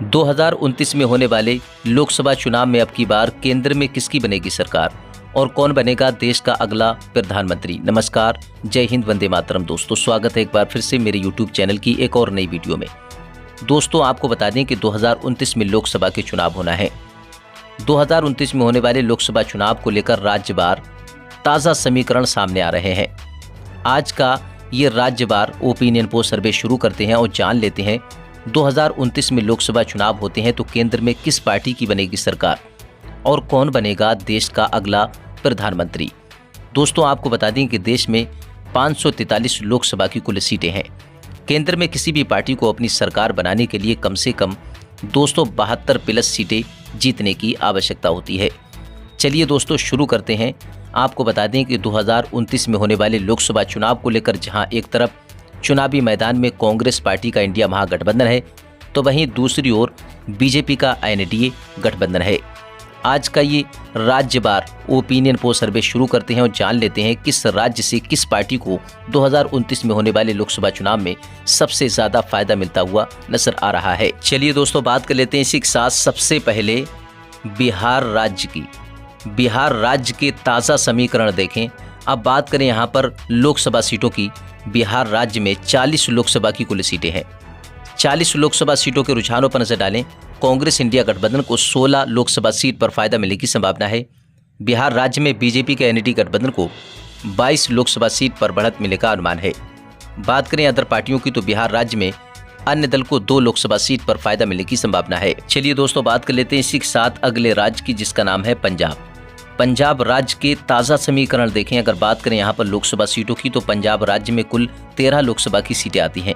2029 में होने वाले लोकसभा चुनाव में अब की बार केंद्र में किसकी बनेगी सरकार और कौन बनेगा देश का अगला प्रधानमंत्री। नमस्कार, जय हिंद, वंदे मातरम। दोस्तों, स्वागत है एक बार फिर से मेरे यूट्यूब चैनल की एक और नई वीडियो में। दोस्तों, आपको बता दें कि 2029 में लोकसभा के चुनाव होना है। 2029 में होने वाले लोकसभा चुनाव को लेकर राज्यवार ताज़ा समीकरण सामने आ रहे हैं। आज का ये राज्यवार ओपिनियन पोल सर्वे शुरू करते हैं और जान लेते हैं 2029 में लोकसभा चुनाव होते हैं तो केंद्र में किस पार्टी की बनेगी सरकार और कौन बनेगा देश का अगला प्रधानमंत्री। दोस्तों, आपको बता दें कि देश में 543 लोकसभा की कुल सीटें हैं। केंद्र में किसी भी पार्टी को अपनी सरकार बनाने के लिए कम से कम 272 प्लस सीटें जीतने की आवश्यकता होती है। चलिए दोस्तों, शुरू करते हैं। आपको बता दें कि 2029 में होने वाले लोकसभा चुनाव को लेकर जहां एक तरफ चुनावी मैदान में कांग्रेस पार्टी का इंडिया महागठबंधन है तो वहीं दूसरी ओर बीजेपी का एनडीए गठबंधन है। आज का ये राज्यवार ओपिनियन पोल सर्वे शुरू करते हैं और जान लेते हैं किस राज्य से किस पार्टी को 2029 में होने वाले लोकसभा चुनाव में सबसे ज्यादा फायदा मिलता हुआ नजर आ रहा है। चलिए दोस्तों, बात कर लेते हैं इसी के साथ सबसे पहले बिहार राज्य की। बिहार राज्य के ताज़ा समीकरण देखें। अब बात करें यहाँ पर लोकसभा सीटों की। बिहार राज्य में 40 लोकसभा की कुल सीटें हैं। 40 लोकसभा सीटों के रुझानों पर नजर डालें। कांग्रेस इंडिया गठबंधन को 16 लोकसभा सीट पर फायदा मिलने की संभावना है। बिहार राज्य में बीजेपी के एनडीए गठबंधन को 22 लोकसभा सीट पर बढ़त मिलने का अनुमान है। बात करें अदर पार्टियों की तो बिहार राज्य में अन्य दल को 2 लोकसभा सीट पर फायदा मिलने की संभावना है। चलिए दोस्तों, बात कर लेते हैं इसी के साथ अगले राज्य की, जिसका नाम है पंजाब। पंजाब राज्य के ताज़ा समीकरण देखें। अगर बात करें यहाँ पर लोकसभा सीटों की तो पंजाब राज्य में कुल 13 लोकसभा की सीटें आती हैं।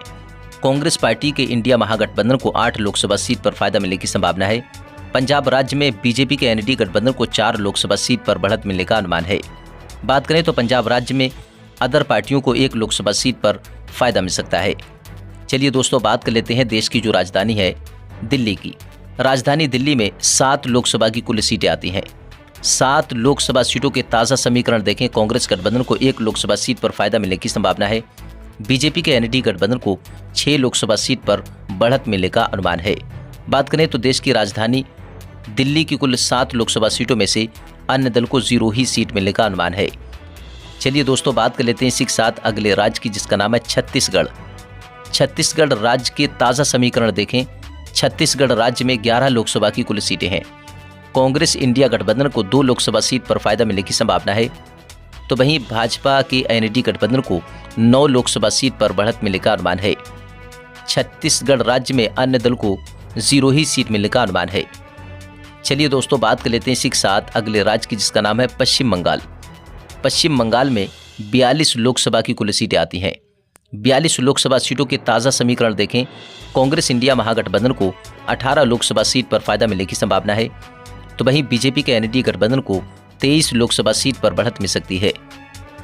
कांग्रेस पार्टी के इंडिया महागठबंधन को 8 लोकसभा सीट पर फायदा मिलने की संभावना है। पंजाब राज्य में बीजेपी के एनडीए गठबंधन को 4 लोकसभा सीट पर बढ़त मिलने का अनुमान है। बात करें तो पंजाब राज्य में अदर पार्टियों को 1 लोकसभा सीट पर फायदा मिल सकता है। चलिए दोस्तों, बात कर लेते हैं देश की जो राजधानी है दिल्ली की। राजधानी दिल्ली में 7 लोकसभा की कुल सीटें आती हैं। 7 लोकसभा सीटों के ताज़ा समीकरण देखें। कांग्रेस गठबंधन को 1 लोकसभा सीट पर फायदा मिलने की संभावना है। बीजेपी के एनडीए गठबंधन को 6 लोकसभा सीट पर बढ़त मिलने का अनुमान है। बात करें तो देश की राजधानी दिल्ली की कुल 7 लोकसभा सीटों में से अन्य दल को 0 ही सीट मिलने का अनुमान है। चलिए दोस्तों, बात कर लेते हैं इसी के साथ अगले राज्य की, जिसका नाम है छत्तीसगढ़। छत्तीसगढ़ राज्य के ताज़ा समीकरण देखें। छत्तीसगढ़ राज्य में 11 लोकसभा की कुल सीटें हैं। कांग्रेस इंडिया गठबंधन को 2 लोकसभा सीट पर फायदा मिलने की संभावना है तो वहीं भाजपा के एनडीए गठबंधन को 9 लोकसभा सीट पर बढ़त मिलने का अनुमान है। छत्तीसगढ़ राज्य में अन्य दल को 0 ही सीट मिलने का अनुमान है। चलिए दोस्तों, बात कर लेते हैं इसी के साथ अगले राज्य की, जिसका नाम है पश्चिम बंगाल। पश्चिम बंगाल में 42 लोकसभा की कुल सीटें आती हैं। 42 लोकसभा सीटों के ताज़ा समीकरण देखें। कांग्रेस इंडिया महागठबंधन को 18 लोकसभा सीट पर फायदा मिलने की संभावना है तो वहीं बीजेपी के एनडीए गठबंधन को 23 लोकसभा सीट पर बढ़त मिल सकती है।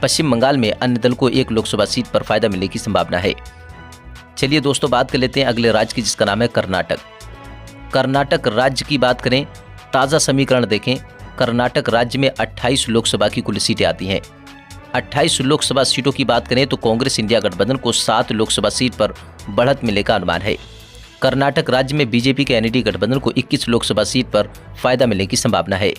पश्चिम बंगाल में अन्य दल को 1 लोकसभा सीट पर फायदा मिलने की संभावना है। चलिए दोस्तों, बात कर लेते हैं अगले राज्य की, जिसका नाम है कर्नाटक। कर्नाटक राज्य की बात करें, ताज़ा समीकरण देखें। कर्नाटक राज्य में 28 लोकसभा की कुल सीटें आती हैं। 28 लोकसभा सीटों की बात करें तो कांग्रेस इंडिया गठबंधन को 7 लोकसभा सीट पर बढ़त मिलने का अनुमान है। कर्नाटक राज्य में बीजेपी के एनडीए गठबंधन को 21 लोकसभा सीट पर फायदा मिलने की संभावना है।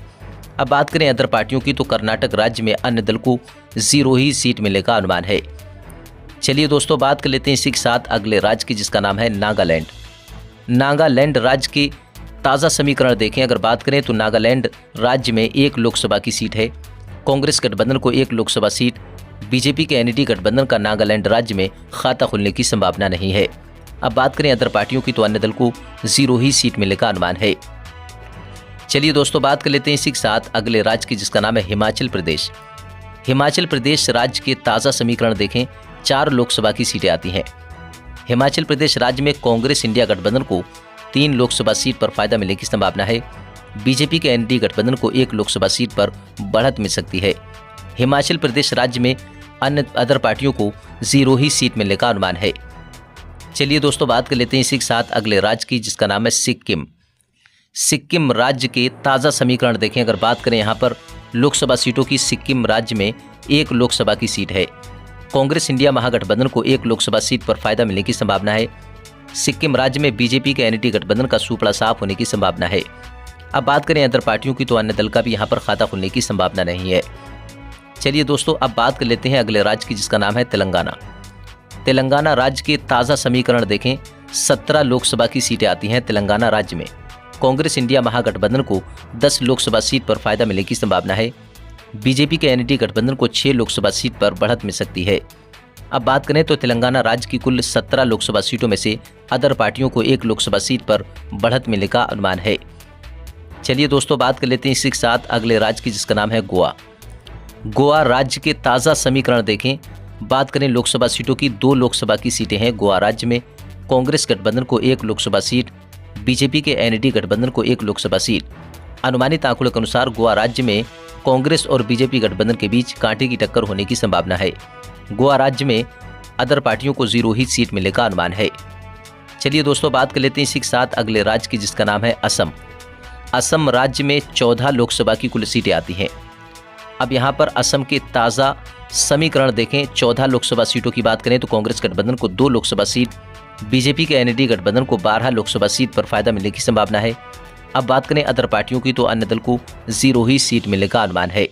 अब बात करें अदर पार्टियों की तो कर्नाटक राज्य में अन्य दल को 0 ही सीट मिलने का अनुमान है। चलिए दोस्तों, बात कर लेते हैं इसी के साथ अगले राज्य की, जिसका नाम है नागालैंड। नागालैंड राज्य के ताज़ा समीकरण देखें। अगर बात करें तो नागालैंड राज्य में 1 लोकसभा की सीट है। कांग्रेस गठबंधन को 1 लोकसभा सीट, बीजेपी के एनडीए गठबंधन का नागालैंड राज्य में खाता खुलने की संभावना नहीं है। अब बात करें अदर पार्टियों की तो अन्य दल को 0 ही सीट मिलने का अनुमान है। चलिए दोस्तों, बात कर लेते हैं इसी के साथ अगले राज्य की, जिसका नाम है हिमाचल प्रदेश। हिमाचल प्रदेश राज्य के ताज़ा समीकरण देखें। 4 लोकसभा की सीटें आती हैं। हिमाचल प्रदेश राज्य में कांग्रेस इंडिया गठबंधन को 3 लोकसभा सीट पर फायदा मिलने की संभावना है। बीजेपी के एनडीए गठबंधन को 1 लोकसभा सीट पर बढ़त मिल सकती है। हिमाचल प्रदेश राज्य में अन्य अदर पार्टियों को 0 ही सीट मिलने का अनुमान है। चलिए दोस्तों, बात कर लेते हैं इसी के साथ अगले राज्य की, जिसका नाम है सिक्किम। सिक्किम राज्य के ताज़ा समीकरण देखें। अगर बात करें यहाँ पर लोकसभा सीटों की, सिक्किम राज्य में 1 लोकसभा की सीट है। कांग्रेस इंडिया महागठबंधन को 1 लोकसभा सीट पर फायदा मिलने की संभावना है। सिक्किम राज्य में बीजेपी के एनडीए गठबंधन का सूपड़ा साफ होने की संभावना है। अब बात करें अदर पार्टियों की तो अन्य दल का भी यहाँ पर खाता खुलने की संभावना नहीं है। चलिए दोस्तों, अब बात कर लेते हैं अगले राज्य की, जिसका नाम है तेलंगाना। तेलंगाना राज्य के ताज़ा समीकरण देखें, 17 लोकसभा की सीटें आती हैं तेलंगाना राज्य में। कांग्रेस इंडिया महागठबंधन को 10 लोकसभा सीट पर फायदा मिलने की संभावना है। बीजेपी के एनडीए गठबंधन को 6 लोकसभा सीट पर बढ़त मिल सकती है। अब बात करें तो तेलंगाना राज्य की कुल 17 लोकसभा सीटों में से अदर पार्टियों को 1 लोकसभा सीट पर बढ़त मिलने का अनुमान है। चलिए दोस्तों, बात कर लेते हैं इसी के साथ अगले राज्य की, जिसका नाम है गोवा। गोवा राज्य के ताज़ा समीकरण देखें, बात करें लोकसभा सीटों की, 2 लोकसभा की सीटें हैं गोवा राज्य में। कांग्रेस गठबंधन को 1 लोकसभा सीट, बीजेपी के एनडीए गठबंधन को 1 लोकसभा सीट। अनुमानित आंकड़ों के अनुसार गोवा राज्य में कांग्रेस और बीजेपी गठबंधन के बीच कांटे की टक्कर होने की संभावना है। गोवा राज्य में अदर पार्टियों को 0 ही सीट मिलने का अनुमान है। चलिए दोस्तों, बात कर लेते हैं इसी के साथ अगले राज्य की, जिसका नाम है असम। असम राज्य में 14 लोकसभा की कुल सीटें आती हैं। अब यहाँ पर असम के ताज़ा समीकरण देखें, 14 लोकसभा सीटों की बात करें तो कांग्रेस गठबंधन को 2 लोकसभा सीट, बीजेपी के एनडीए गठबंधन को 12 लोकसभा सीट पर फायदा मिलने की संभावना है। अब बात करें अदर पार्टियों की तो अन्य दल को 0 ही सीट मिलने का अनुमान है।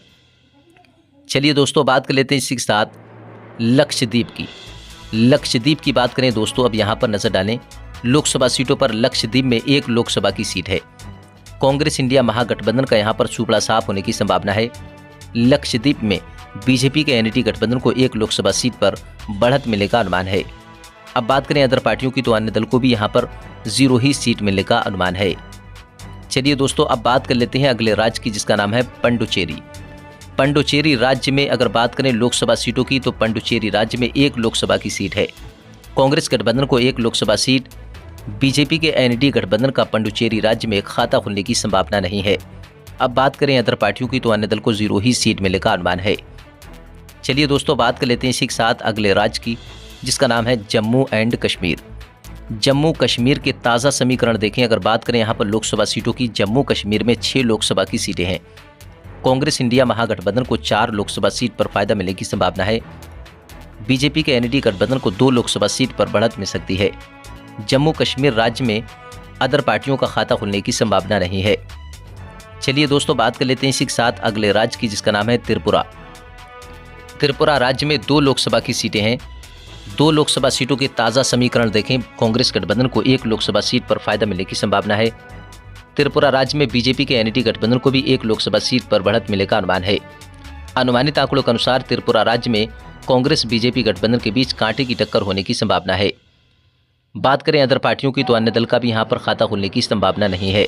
चलिए दोस्तों, बात कर लेते हैं इसी के साथ लक्षद्वीप की। लक्षद्वीप की बात करें दोस्तों, अब यहाँ पर नजर डालें, लोकसभा सीटों पर लक्षद्वीप में 1 लोकसभा की सीट है। कांग्रेस इंडिया महागठबंधन का यहाँ पर सूपड़ा साफ होने की संभावना है। लक्षद्वीप में बीजेपी के एनडीए गठबंधन को 1 लोकसभा सीट पर बढ़त मिलने का अनुमान है। अब बात करें अदर पार्टियों की तो अन्य दल को भी यहाँ पर 0 ही सीट मिलने का अनुमान है। चलिए दोस्तों, अब बात कर लेते हैं अगले राज्य की, जिसका नाम है पंडुचेरी। पंडुचेरी राज्य में अगर बात करें लोकसभा सीटों की तो पंडुचेरी राज्य में 1 लोकसभा की सीट है। कांग्रेस गठबंधन को 1 लोकसभा सीट, बीजेपी के एनडीए गठबंधन का पंडुचेरी राज्य में खाता खुलने की संभावना नहीं है। अब बात करें अदर पार्टियों की तो अन्य दल को 0 ही सीट मिलने का अनुमान है। चलिए दोस्तों, बात कर लेते हैं इसी के साथ अगले राज्य की, जिसका नाम है जम्मू एंड कश्मीर। जम्मू कश्मीर के ताज़ा समीकरण देखें, अगर बात करें यहाँ पर लोकसभा सीटों की, जम्मू कश्मीर में 6 लोकसभा की सीटें हैं। कांग्रेस इंडिया महागठबंधन को 4 लोकसभा सीट पर फायदा मिलने की संभावना है। बीजेपी के एनडीए गठबंधन को 2 लोकसभा सीट पर बढ़त मिल सकती है। जम्मू कश्मीर राज्य में अदर पार्टियों का खाता खुलने की संभावना नहीं है। चलिए दोस्तों, बात कर लेते हैं इसी के साथ अगले राज्य की, जिसका नाम है त्रिपुरा। त्रिपुरा राज्य में 2 लोकसभा की सीटें हैं। 2 लोकसभा सीटों के ताज़ा समीकरण देखें, कांग्रेस गठबंधन को 1 लोकसभा सीट पर फायदा मिलने की संभावना है। त्रिपुरा राज्य में बीजेपी के एनडीए गठबंधन को भी 1 लोकसभा सीट पर बढ़त मिलने का अनुमान है। अनुमानित आंकड़ों के अनुसार त्रिपुरा राज्य में कांग्रेस बीजेपी गठबंधन के बीच कांटे की टक्कर होने की संभावना है। बात करें अदर पार्टियों की तो अन्य दल का भी यहाँ पर खाता खुलने की संभावना नहीं है।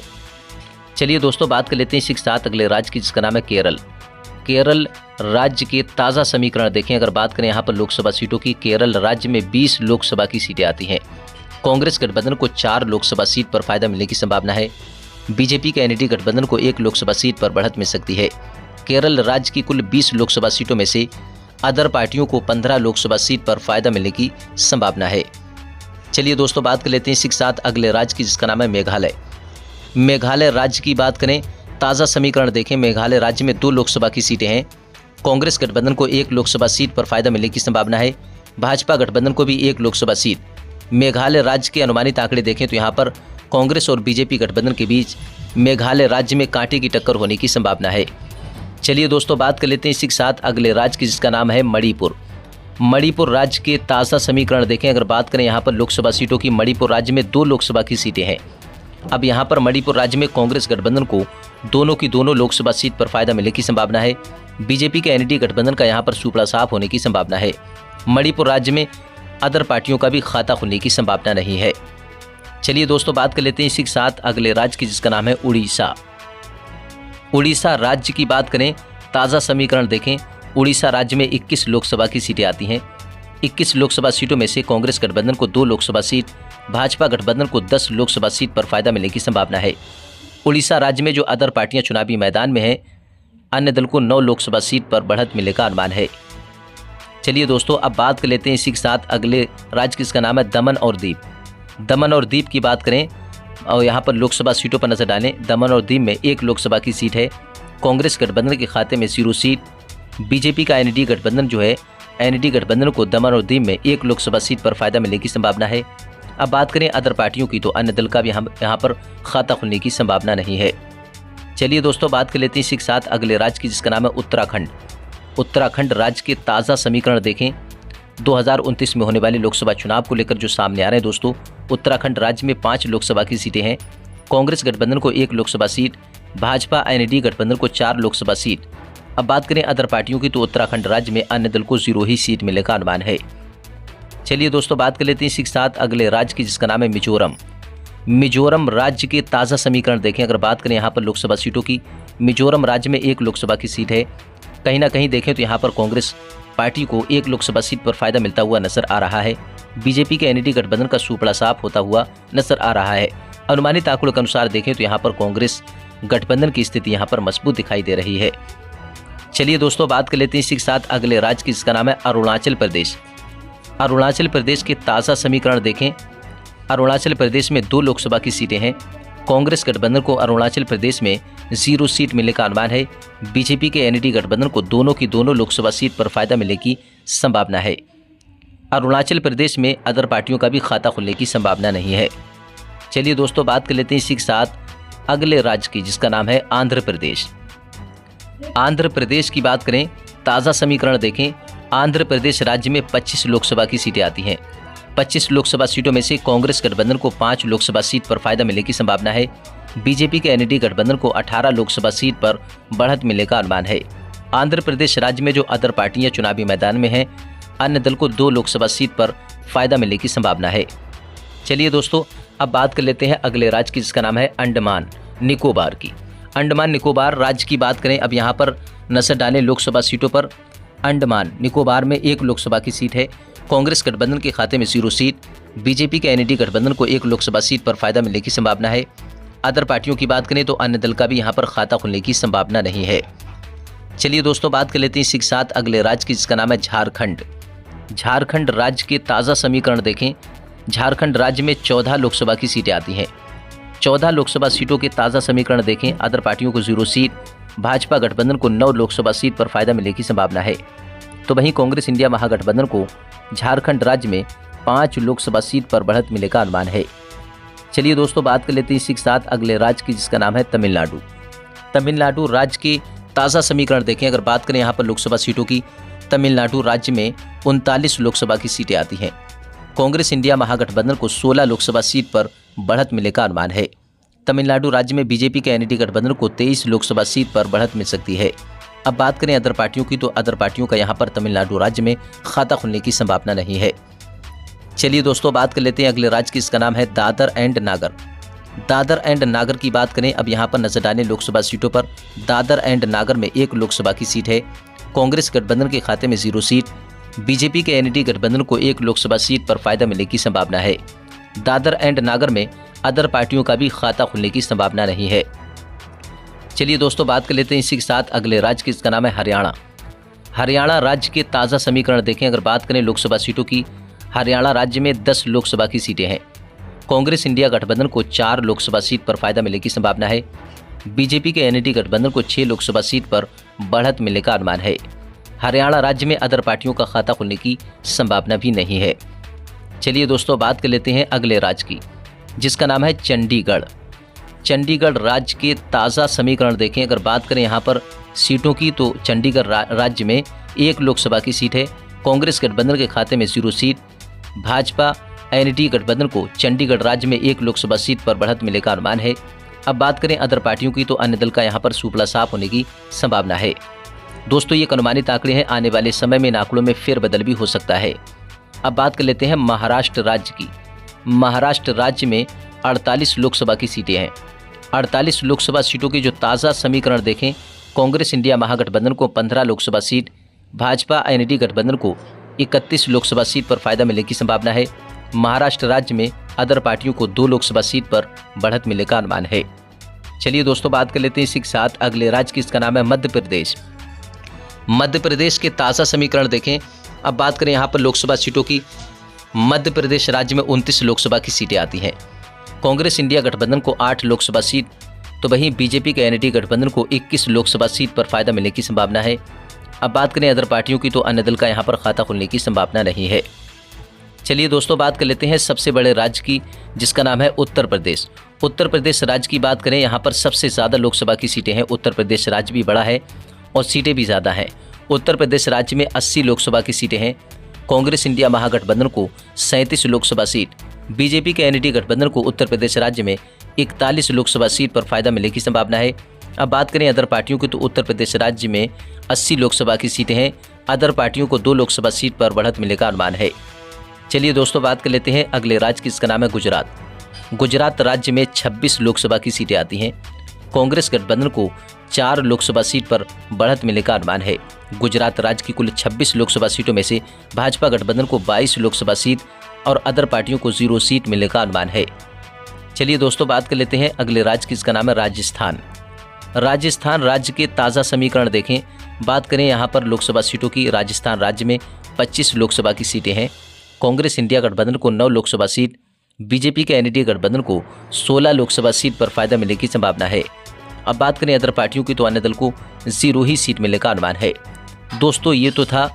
चलिए दोस्तों, बात कर लेते हैं इसी के साथ अगले राज्य की, जिसका नाम है केरल। केरल राज्य के ताज़ा समीकरण देखें, अगर बात करें यहाँ पर लोकसभा सीटों की, केरल राज्य में 20 लोकसभा की सीटें आती हैं। कांग्रेस गठबंधन को 4 लोकसभा सीट पर फायदा मिलने की संभावना है। बीजेपी के एनडीए गठबंधन को 1 लोकसभा सीट पर बढ़त मिल सकती है। केरल राज्य की कुल 20 लोकसभा सीटों में से अदर पार्टियों को 15 लोकसभा सीट पर फायदा मिलने की संभावना है। चलिए दोस्तों, बात कर लेते हैं इसी के साथ अगले राज्य की, जिसका नाम है मेघालय। मेघालय राज्य की बात करें, ताज़ा समीकरण देखें, मेघालय राज्य में 2 लोकसभा की सीटें हैं। कांग्रेस गठबंधन को 1 लोकसभा सीट पर फायदा मिलने की संभावना है। भाजपा गठबंधन को भी 1 लोकसभा सीट। मेघालय राज्य के अनुमानित आंकड़े देखें तो यहाँ पर कांग्रेस और बीजेपी गठबंधन के बीच मेघालय राज्य में कांटे की टक्कर होने की संभावना है। चलिए दोस्तों, बात कर लेते हैं इसी के साथ अगले राज्य की, जिसका नाम है मणिपुर। मणिपुर राज्य के ताज़ा समीकरण देखें, अगर बात करें यहाँ पर लोकसभा सीटों की, मणिपुर राज्य में 2 लोकसभा की सीटें हैं। अब यहाँ पर मणिपुर राज्य में कांग्रेस गठबंधन को दोनों की दोनों लोकसभा सीट पर फायदा मिलने की संभावना है। बीजेपी के एनडीए गठबंधन का यहाँ पर सूपड़ा साफ होने की संभावना है। मणिपुर राज्य में अदर पार्टियों का भी खाता खुलने की संभावना नहीं है। चलिए दोस्तों, बात कर लेते हैं इसी के साथ अगले राज्य की, जिसका नाम है उड़ीसा। उड़ीसा राज्य की बात करें, ताज़ा समीकरण देखें, उड़ीसा राज्य में 21 लोकसभा की सीटें आती हैं। 21 लोकसभा सीटों में से कांग्रेस गठबंधन को 2 लोकसभा सीट, भाजपा गठबंधन को 10 लोकसभा सीट पर फायदा मिलने की संभावना है। उड़ीसा राज्य में जो अदर पार्टियां चुनावी मैदान में हैं, अन्य दल को 9 लोकसभा सीट पर बढ़त मिलने का अनुमान है। चलिए दोस्तों, अब बात कर लेते हैं इसी के साथ अगले राज्य, जिसका नाम है दमन और दीव। दमन और दीव की बात करें और यहाँ पर लोकसभा सीटों पर नजर डालें, दमन और दीव में 1 लोकसभा की सीट है। कांग्रेस गठबंधन के खाते में 0 सीट। बीजेपी का एनडीए गठबंधन जो है, एनडीए गठबंधन को दमन और दीव में 1 लोकसभा सीट पर फायदा मिलने की संभावना है। अब बात करें अदर पार्टियों की तो अन्य दल का भी यहाँ पर खाता खुलने की संभावना नहीं है। चलिए दोस्तों बात कर लेते हैं इसी के साथ अगले राज्य की, जिसका नाम है उत्तराखंड। उत्तराखंड राज्य के ताज़ा समीकरण देखें 2029 में होने वाले लोकसभा चुनाव को लेकर जो सामने आ रहे हैं दोस्तों। उत्तराखंड राज्य में 5 लोकसभा की सीटें हैं। कांग्रेस गठबंधन को 1 लोकसभा सीट, भाजपा एनडीए गठबंधन को 4 लोकसभा सीट। अब बात करें अदर पार्टियों की तो उत्तराखंड राज्य में अन्य दल को 0 ही सीट मिलने का अनुमान है। चलिए दोस्तों बात कर लेते हैं इसी के साथ अगले राज्य की, जिसका नाम है मिजोरम। मिजोरम राज्य के ताज़ा समीकरण देखें, अगर बात करें यहाँ पर लोकसभा सीटों की, मिजोरम राज्य में 1 लोकसभा की सीट है। कहीं ना कहीं देखें तो यहाँ पर कांग्रेस पार्टी को 1 लोकसभा सीट पर फायदा मिलता हुआ नजर आ रहा है। बीजेपी के एनडीए गठबंधन का सुपड़ा साफ होता हुआ नजर आ रहा है। अनुमानित आंकड़ों के अनुसार देखें तो यहाँ पर कांग्रेस गठबंधन की स्थिति यहाँ पर मजबूत दिखाई दे रही है। चलिए दोस्तों बात कर लेते हैं इसी के साथ अगले राज्य की, जिसका नाम है अरुणाचल प्रदेश। अरुणाचल प्रदेश के ताज़ा समीकरण देखें। अरुणाचल प्रदेश में 2 लोकसभा की सीटें हैं। कांग्रेस गठबंधन को अरुणाचल प्रदेश में 0 सीट मिलने का अनुमान है। बीजेपी के एनडीए गठबंधन को दोनों की दोनों लोकसभा सीट पर फायदा मिलने की संभावना है। अरुणाचल प्रदेश में अदर पार्टियों का भी खाता खुलने की संभावना नहीं है। चलिए दोस्तों बात कर लेते हैं इसी के साथ अगले राज्य की, जिसका नाम है आंध्र प्रदेश। आंध्र प्रदेश की बात करें, ताज़ा समीकरण देखें। आंध्र प्रदेश राज्य में 25 लोकसभा की सीटें आती हैं। 25 लोकसभा सीटों में से कांग्रेस गठबंधन को 5 लोकसभा सीट पर फायदा मिलने की संभावना है। बीजेपी के एनडीए गठबंधन को 18 लोकसभा सीट पर बढ़त मिलने का अनुमान है। आंध्र प्रदेश राज्य में जो अदर पार्टियां चुनावी मैदान में हैं, अन्य दल को 2 लोकसभा सीट पर फायदा मिलने की संभावना है। चलिए दोस्तों अब बात कर लेते हैं अगले राज्य की, जिसका नाम है अंडमान निकोबार की। अंडमान निकोबार राज्य की बात करें, अब यहाँ पर नजर डालें लोकसभा सीटों पर। अंडमान निकोबार में 1 लोकसभा की सीट है। कांग्रेस गठबंधन के खाते में 0 सीट, बीजेपी के एनडीए गठबंधन को 1 लोकसभा सीट पर फायदा मिलने की संभावना है। अदर पार्टियों की बात करें तो अन्य दल का भी यहाँ पर खाता खुलने की संभावना नहीं है। चलिए दोस्तों बात कर लेते हैं इसी के साथ अगले राज्य की, जिसका नाम है झारखंड। झारखंड राज्य के ताज़ा समीकरण देखें। झारखंड राज्य में 14 लोकसभा की सीटें आती हैं। 14 लोकसभा सीटों के ताज़ा समीकरण देखें। अदर पार्टियों को 0 सीट, भाजपा गठबंधन को 9 लोकसभा सीट पर फायदा मिलने की संभावना है। तो वहीं कांग्रेस इंडिया महागठबंधन को झारखंड राज्य में 5 लोकसभा सीट पर बढ़त मिलने का अनुमान है। चलिए दोस्तों बात कर लेते हैं इसी के साथ अगले राज्य की, जिसका नाम है तमिलनाडु। तमिलनाडु राज्य के ताज़ा समीकरण देखें। अगर बात करें यहाँ पर लोकसभा सीटों की, तमिलनाडु राज्य में 39 लोकसभा की सीटें आती हैं। कांग्रेस इंडिया महागठबंधन को 16 लोकसभा सीट पर बढ़त मिलने का अनुमान है। तमिलनाडु राज्य में बीजेपी के एनडीए गठबंधन को 23 लोकसभा सीट पर बढ़त मिल सकती है। अब बात करें अदर पार्टियों की तो अदर पार्टियों का यहाँ पर तमिलनाडु राज्य में खाता खुलने की संभावना नहीं है। चलिए दोस्तों बात कर लेते हैं अगले राज्य की, इसका नाम है दादर एंड नागर। दादर एंड नागर की बात करें, अब यहाँ पर नजर डालें लोकसभा सीटों पर। दादर एंड नागर में 1 लोकसभा की सीट है। कांग्रेस गठबंधन के खाते में 0 सीट, बीजेपी के एनडीए गठबंधन को 1 लोकसभा सीट पर फायदा मिलने की संभावना है। दादर एंड नागर में अदर पार्टियों का भी खाता खुलने की संभावना नहीं है। चलिए दोस्तों बात कर लेते हैं इसी के साथ अगले राज्य की, इसका नाम है हरियाणा। हरियाणा राज्य के ताज़ा समीकरण देखें। अगर बात करें लोकसभा सीटों की, हरियाणा राज्य में 10 लोकसभा की सीटें हैं। कांग्रेस इंडिया गठबंधन को 4 लोकसभा सीट पर फायदा मिलने की संभावना है। बीजेपी के एनडीए गठबंधन को 6 लोकसभा सीट पर बढ़त मिलने का अनुमान है। हरियाणा राज्य में अदर पार्टियों का खाता खुलने की संभावना भी नहीं है। चलिए दोस्तों बात कर लेते हैं अगले राज्य की, जिसका नाम है चंडीगढ़। चंडीगढ़ राज्य के ताज़ा समीकरण देखें। अगर बात करें यहाँ पर सीटों की तो चंडीगढ़ राज्य में 1 लोकसभा की सीट है। कांग्रेस गठबंधन के खाते में 0 सीट, भाजपा एनडीए गठबंधन को चंडीगढ़ राज्य में 1 लोकसभा सीट पर बढ़त मिलने का अनुमान है। अब बात करें अदर पार्टियों की तो अन्य दल का यहाँ पर सुपड़ा साफ होने की संभावना है। दोस्तों ये अनुमानित आंकड़े हैं, आने वाले समय में इन आंकड़ों में फेरबदल भी हो सकता है। अब बात कर लेते हैं महाराष्ट्र राज्य की। महाराष्ट्र राज्य में 48 लोकसभा की सीटें हैं। 48 लोकसभा सीटों के जो ताज़ा समीकरण देखें, कांग्रेस इंडिया महागठबंधन को 15 लोकसभा सीट, भाजपा एनडीए गठबंधन को 31 लोकसभा सीट पर फायदा मिलने की संभावना है। महाराष्ट्र राज्य में अदर पार्टियों को 2 लोकसभा सीट पर बढ़त मिलने का अनुमान है। चलिए दोस्तों बात कर लेते हैं इसी के साथ अगले राज्य की, इसका नाम है मध्य प्रदेश। मध्य प्रदेश के ताज़ा समीकरण देखें। अब बात करें यहाँ पर लोकसभा सीटों की, मध्य प्रदेश राज्य में 29 लोकसभा की सीटें आती हैं। कांग्रेस इंडिया गठबंधन को 8 लोकसभा सीट, तो वहीं बीजेपी के एनडीए गठबंधन को 21 लोकसभा सीट पर फायदा मिलने की संभावना है। अब बात करें अदर पार्टियों की तो अन्य दल का यहाँ पर खाता खुलने की संभावना नहीं है। चलिए दोस्तों, बात कर लेते हैं सबसे बड़े राज्य की, जिसका नाम है उत्तर प्रदेश। उत्तर प्रदेश राज्य की बात करें, यहाँ पर सबसे ज़्यादा लोकसभा की सीटें हैं। उत्तर प्रदेश राज्य भी बड़ा है और सीटें भी ज़्यादा हैं। उत्तर प्रदेश राज्य में 80 लोकसभा की सीटें हैं। कांग्रेस इंडिया महागठबंधन को 37 लोकसभा सीट, बीजेपी के एनडीए गठबंधन को उत्तर प्रदेश राज्य में 41 लोकसभा सीट पर फायदा मिलने की संभावना है। अब बात करें अदर पार्टियों की, तो उत्तर प्रदेश राज्य में 80 लोकसभा की सीटें हैं। अदर पार्टियों को 2 लोकसभा सीट पर बढ़त मिलने का अनुमान है। चलिए दोस्तों, बात कर लेते हैं अगले राज्य की, इसका नाम है गुजरात। गुजरात राज्य में 26 लोकसभा की सीटें आती हैं। कांग्रेस गठबंधन को 4 लोकसभा सीट पर बढ़त मिलने का अनुमान है। गुजरात राज्य की कुल 26 लोकसभा सीटों में से भाजपा गठबंधन को 22 लोकसभा सीट और अदर पार्टियों को 0 सीट मिलने का अनुमान है। चलिए दोस्तों, बात कर लेते हैं अगले राज्य की, इसका नाम है राजस्थान। राजस्थान राज्य के ताज़ा समीकरण देखें। बात करें यहाँ पर लोकसभा सीटों की, राजस्थान राज्य में 25 लोकसभा की सीटें हैं। कांग्रेस इंडिया गठबंधन को 9 लोकसभा सीट, बीजेपी के एनडीए गठबंधन को 16 लोकसभा सीट पर फायदा मिलने की संभावना है। अब बात करें अदर पार्टियों की, तो अन्य दल को 0 ही सीट मिलने का अनुमान है। दोस्तों, ये तो था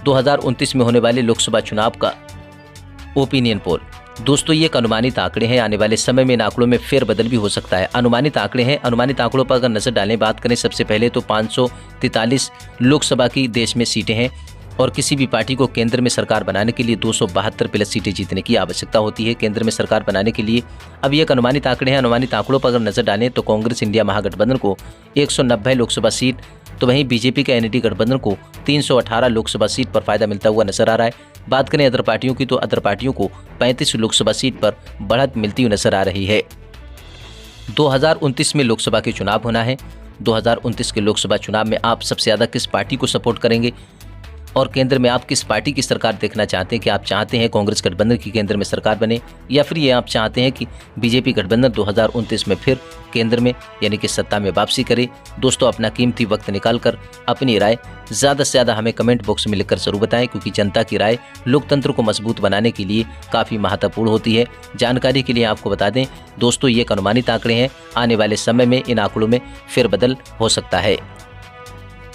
2029 में होने वाले लोकसभा चुनाव का ओपिनियन पोल। दोस्तों, ये एक अनुमानित आंकड़े हैं। आने वाले समय में इन आंकड़ों में फेरबदल भी हो सकता है। अनुमानित आंकड़े हैं। अनुमानित आंकड़ों पर अगर नजर डालें, बात करें सबसे पहले तो 543 लोकसभा की देश में सीटें हैं और किसी भी पार्टी को केंद्र में सरकार बनाने के लिए 272 प्लस सीटें जीतने की आवश्यकता होती है केंद्र में सरकार बनाने के लिए। अब ये एक अनुमानित आंकड़े हैं। अनुमानित आंकड़ों पर अगर नजर डालें तो कांग्रेस इंडिया महागठबंधन को 190 लोकसभा सीट, तो वहीं बीजेपी के एनडीए गठबंधन को 318 लोकसभा सीट पर फायदा मिलता हुआ नजर आ रहा है। बात करें अदर पार्टियों की, तो अदर पार्टियों को 35 लोकसभा सीट पर बढ़त मिलती हुई नजर आ रही है। 2029 में लोकसभा के चुनाव होना है। 2029 के लोकसभा चुनाव में आप सबसे ज़्यादा किस पार्टी को सपोर्ट करेंगे और केंद्र में आप किस पार्टी की सरकार देखना चाहते हैं? कि आप चाहते हैं कांग्रेस गठबंधन की केंद्र में सरकार बने, या फिर ये आप चाहते हैं कि बीजेपी गठबंधन 2029 में फिर केंद्र में यानी कि सत्ता में वापसी करे? दोस्तों, अपना कीमती वक्त निकालकर अपनी राय ज़्यादा से ज़्यादा हमें कमेंट बॉक्स में लिखकर जरूर बताएं, क्योंकि जनता की राय लोकतंत्र को मजबूत बनाने के लिए काफ़ी महत्वपूर्ण होती है। जानकारी के लिए आपको बता दें दोस्तों, ये एक अनुमानित आंकड़े हैं। आने वाले समय में इन आंकड़ों में फेरबदल हो सकता है।